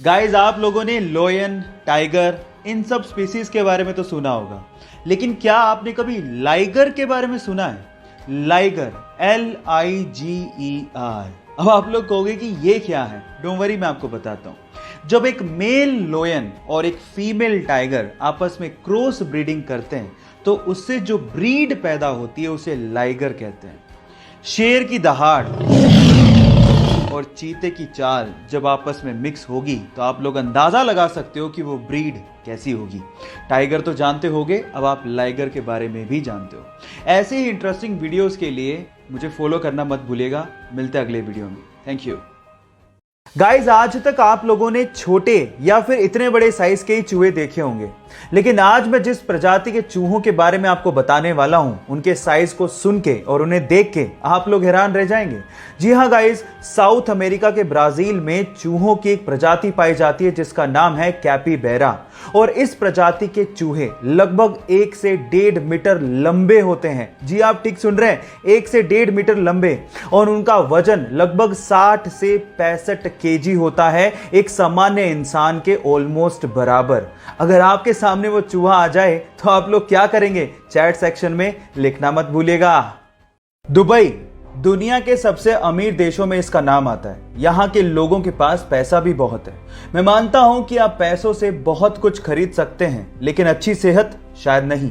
Guys, आप लोगों ने लोयन, टाइगर इन सब स्पीसीज के बारे में तो सुना होगा, लेकिन क्या आपने कभी लाइगर के बारे में सुना है? Liger, LIGER। अब आप लोग कहोगे कि ये क्या है? डोंट वरी, मैं आपको बताता हूं। जब एक मेल लोयन और एक फीमेल टाइगर आपस में क्रॉस ब्रीडिंग करते हैं तो उससे जो ब्रीड पैदा होती है उसे लाइगर कहते हैं। शेर की दहाड़ और चीते की चाल जब आपस में मिक्स होगी तो आप लोग अंदाजा लगा सकते हो कि वो ब्रीड कैसी होगी। टाइगर तो जानते होगे, अब आप लाइगर के बारे में भी जानते हो। ऐसे ही इंटरेस्टिंग वीडियोस के लिए मुझे फॉलो करना मत भूलिएगा। मिलते हैं अगले वीडियो में। Thank you guys. आज तक आप लोगों ने छोटे या फिर इतने बड़े साइज के ही चूहे देखे होंगे, लेकिन आज मैं जिस प्रजाति के चूहों के बारे में आपको बताने वाला हूं, उनके साइज को सुन के और उन्हें देख के आप लोग हैरान रह जाएंगे। जी हां गाइज, साउथ अमेरिका के ब्राजील में चूहों की एक प्रजाति पाई जाती है जिसका नाम है कैपिबैरा। और इस प्रजाति के चूहे लगभग 1 से 1.5 मीटर लंबे होते हैं। जी आप ठीक सुन रहे हैं, 1 से 1.5 मीटर लंबे। और उनका वजन लगभग 60 से 65 केजी होता है, एक सामान्य इंसान के ऑलमोस्ट बराबर। अगर आपके सामने वो चूहा आ जाए तो आप लोग क्या करेंगे? चैट सेक्शन में लिखना मत भूलिएगा। दुबई दुनिया के सबसे अमीर देशों में इसका नाम आता है। यहाँ के लोगों के पास पैसा भी बहुत है। मैं मानता हूं कि आप पैसों से बहुत कुछ खरीद सकते हैं, लेकिन अच्छी सेहत शायद नहीं।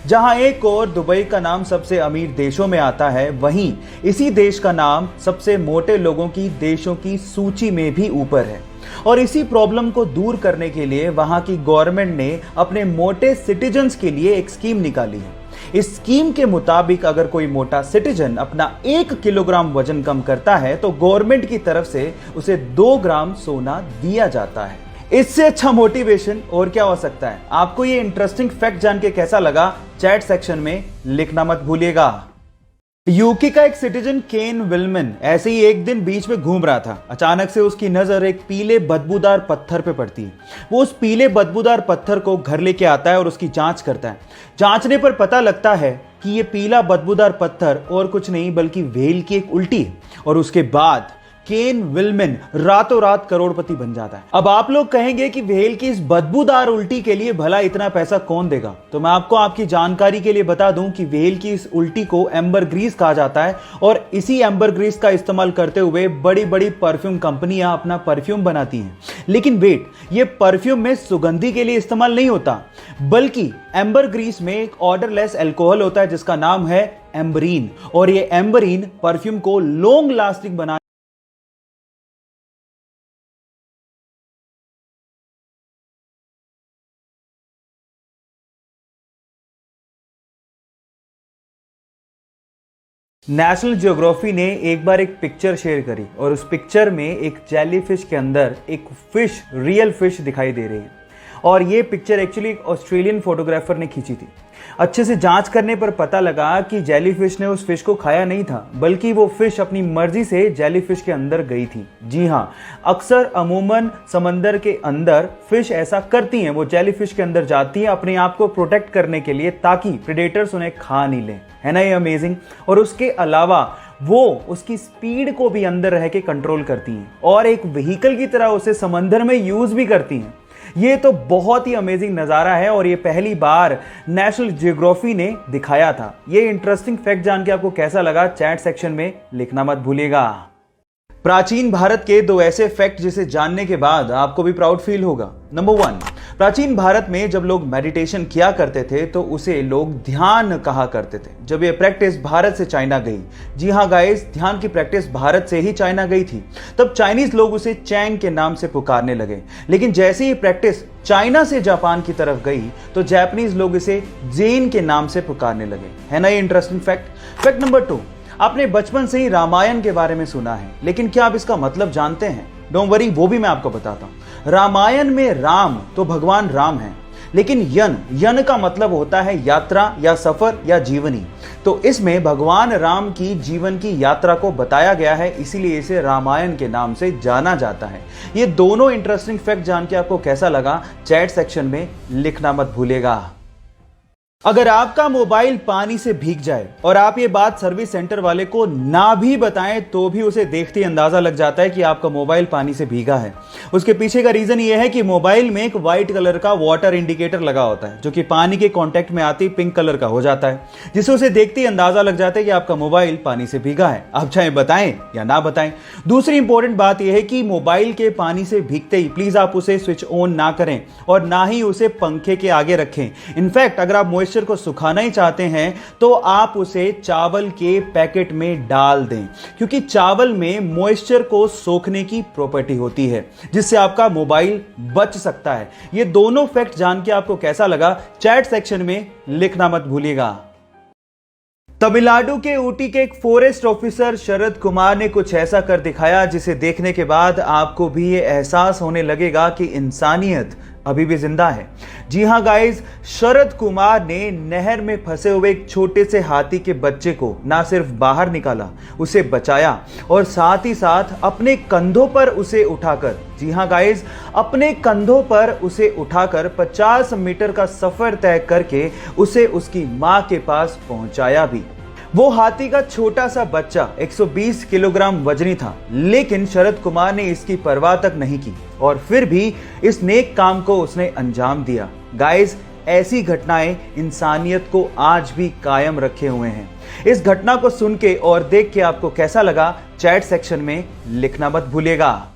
जहां एक और दुबई का नाम सबसे अमीर देशों में आता है, वहीं इसी देश का नाम सबसे मोटे लोगों की देशों की सूची में भी ऊपर है। और इसी प्रॉब्लम को दूर करने के लिए वहां की गवर्नमेंट ने अपने मोटे सिटीजन्स के लिए एक स्कीम निकाली है। इस स्कीम के मुताबिक अगर कोई मोटा सिटीजन अपना 1 किलोग्राम वजन कम करता है तो गवर्नमेंट की तरफ से उसे 2 ग्राम सोना दिया जाता है। इससे अच्छा मोटिवेशन और क्या हो सकता है? आपको ये इंटरेस्टिंग फैक्ट जान के कैसा लगा? चैट सेक्शन में लिखना मत भूलिएगा। यूके का एक सिटीजन केन विल्मन ऐसे ही एक दिन बीच में घूम रहा था। अचानक से उसकी नजर एक पीले बदबूदार पत्थर पे पड़ती है। वो उस पीले बदबूदार पत्थर को घर लेके आता है और उसकी जांच करता है। जांचने पर पता लगता है कि ये पीला बदबूदार पत्थर और कुछ नहीं बल्कि व्हेल की एक उल्टी है। और उसके बाद केन विल्मन रातों रात करोड़पति बन जाता है। अब आप लोग कहेंगे कि व्हेल की इस बदबूदार उल्टी के लिए भला इतना पैसा कौन देगा? तो मैं आपको आपकी जानकारी के लिए बता दूं कि व्हेल की इस उल्टी को एम्बर ग्रीस कहा जाता है। और इसी एम्बर ग्रीस का इस्तेमाल करते हुए बड़ी बड़ी परफ्यूम कंपनियां अपना परफ्यूम बनाती हैं। लेकिन वेट, ये परफ्यूम में सुगंधी के लिए इस्तेमाल नहीं होता, बल्कि एम्बर ग्रीस में एक ऑर्डरलेस अल्कोहल होता है जिसका नाम है एम्बरीन। और ये एम्बरीन परफ्यूम को लॉन्ग लास्टिंग बना नेशनल ज्योग्राफी ने एक बार एक पिक्चर शेयर करी और उस पिक्चर में एक जेलीफिश के अंदर एक फिश, रियल फिश दिखाई दे रही है। और ये पिक्चर एक्चुअली एक ऑस्ट्रेलियन फोटोग्राफर ने खींची थी। अच्छे से जांच करने पर पता लगा कि जेलीफिश ने उस फिश को खाया नहीं था, बल्कि वो फिश अपनी मर्जी से जेलीफिश के अंदर गई थी। जी हाँ, अक्सर अमूमन समंदर के अंदर फिश ऐसा करती हैं, वो जेलीफिश के अंदर जाती हैं अपने आप को प्रोटेक्ट करने के लिए, ताकि प्रेडेटर्स उन्हें खा नहीं लें। है ना ये अमेजिंग? और उसके अलावा वो उसकी स्पीड को भी अंदर रह के कंट्रोल करती हैं और एक व्हीकल की तरह उसे समंदर में यूज भी करती हैं। ये तो बहुत ही अमेजिंग नजारा है और ये पहली बार नेशनल ज्योग्राफी ने दिखाया था। ये इंटरेस्टिंग फैक्ट जान के आपको कैसा लगा? चैट सेक्शन में लिखना मत भूलिएगा। प्राचीन भारत के 2 ऐसे फैक्ट जिसे जानने के बाद आपको भी प्राउड फील होगा। नंबर 1, प्राचीन भारत में जब लोग मेडिटेशन किया करते थे तो उसे लोग ध्यान कहा करते थे। जब ये प्रैक्टिस भारत से चाइना गई, जी हाँ गाइस, ध्यान की प्रैक्टिस भारत से ही चाइना गई थी, तब चाइनीज लोग उसे चैंग के नाम से पुकारने लगे। लेकिन जैसे ही प्रैक्टिस चाइना से जापान की तरफ गई तो जापानीज लोग इसे जेन के नाम से पुकारने लगे। है ना ये इंटरेस्टिंग फैक्ट? फैक्ट नंबर 2, आपने बचपन से ही रामायण के बारे में सुना है, लेकिन क्या आप इसका मतलब जानते हैं? डोंट वरी, वो भी मैं आपको बताता हूं। रामायण में राम तो भगवान राम है, लेकिन यन का मतलब होता है यात्रा या सफर या जीवनी। तो इसमें भगवान राम की जीवन की यात्रा को बताया गया है, इसीलिए इसे रामायण के नाम से जाना जाता है। ये दोनों इंटरेस्टिंग फैक्ट जान के आपको कैसा लगा? चैट सेक्शन में लिखना मत भूलिएगा। अगर आपका मोबाइल पानी से भीग जाए और आप ये बात सर्विस सेंटर वाले को ना भी बताएं तो भी उसे देखते ही अंदाजा लग जाता है कि आपका मोबाइल पानी से भीगा है। उसके पीछे का रीजन ये है कि मोबाइल में एक व्हाइट कलर का वाटर इंडिकेटर लगा होता है जो कि पानी के कांटेक्ट में आते ही पिंक कलर का हो जाता है, जिससे उसे देखते ही अंदाजा लग जाता है कि आपका मोबाइल पानी से भीगा है, आप चाहे बताएं या ना बताएं। दूसरी इंपॉर्टेंट बात यह है कि मोबाइल के पानी से भीगते ही प्लीज आप उसे स्विच ऑन ना करें और ना ही उसे पंखे के आगे रखें। इनफैक्ट अगर आप मॉइस्चर को सुखाना ही चाहते हैं तो आप उसे चावल के पैकेट में डाल दें, क्योंकि चावल में मॉइस्चर को सोखने की प्रॉपर्टी होती है जिससे आपका मोबाइल बच सकता है। ये दोनों फैक्ट जान के आपको कैसा लगा चैट सेक्शन में लिखना मत भूलिएगा। तमिलनाडु के ऊटी के एक फॉरेस्ट ऑफिसर शरद कुमार ने कुछ ऐसा कर दिखाया जिसे देखने के बाद आपको भी ये एहसास होने लगेगा कि इंसानियत अभी भी जिंदा है। जी हां गाइस, शरद कुमार ने नहर में फंसे हुए एक छोटे से हाथी के बच्चे को ना सिर्फ बाहर निकाला, उसे बचाया और साथ ही साथ अपने कंधों पर उसे उठाकर, जी हां गाइस, अपने कंधों पर उसे उठाकर 50 मीटर का सफर तय करके उसे उसकी मां के पास पहुंचाया भी। वो हाथी का छोटा सा बच्चा 120 किलोग्राम वजनी था, लेकिन शरद कुमार ने इसकी परवाह तक नहीं की और फिर भी इस नेक काम को उसने अंजाम दिया। गाइस, ऐसी घटनाएं इंसानियत को आज भी कायम रखे हुए हैं। इस घटना को सुन के और देख के आपको कैसा लगा चैट सेक्शन में लिखना मत भूलिएगा।